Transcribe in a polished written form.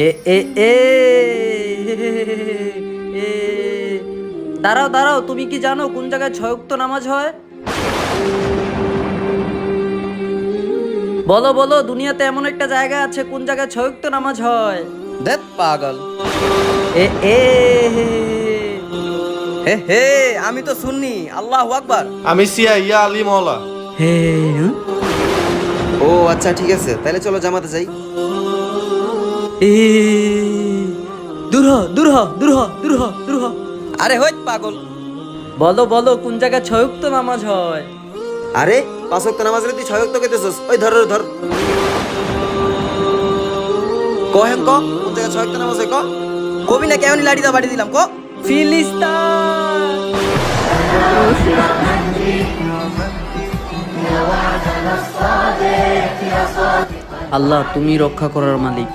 এ এ এ এ দাঁড়াও দাঁড়াও, তুমি কি জানো কোন জায়গায় 6 ওয়াক্ত নামাজ হয়? বলো বলো, দুনিয়াতে এমন একটা জায়গা আছে কোন জায়গায় 6 ওয়াক্ত নামাজ হয়? দেখ পাগল। এ এ হে হে, আমি তো শুননি। আল্লাহু আকবার। আমি সিয়া ইয়া আলী মওলা। হে হুঁ? ও আচ্ছা, ঠিক আছে, তাহলে চলো জামাতে যাই। এ দূর হ দূর হ দূর হ দূর হ দূর হ। আরে হই পাগল। বলো বলো, কোন জায়গায় 6 ওয়াক্ত নামাজ হয়? আরে 5 ওয়াক্ত নামাজ রে তুই 6 ওয়াক্ত কইতেছস? ওই ধর ধর। কহেন ক কোন জায়গায় 6 ওয়াক্ত নামাজ হয় ক। কবি না কেমনি লাড়ি দা বাড়ি দিলাম ক। ফিলিস্তান। আল্লাহ, তুমি রক্ষা করার মালিক।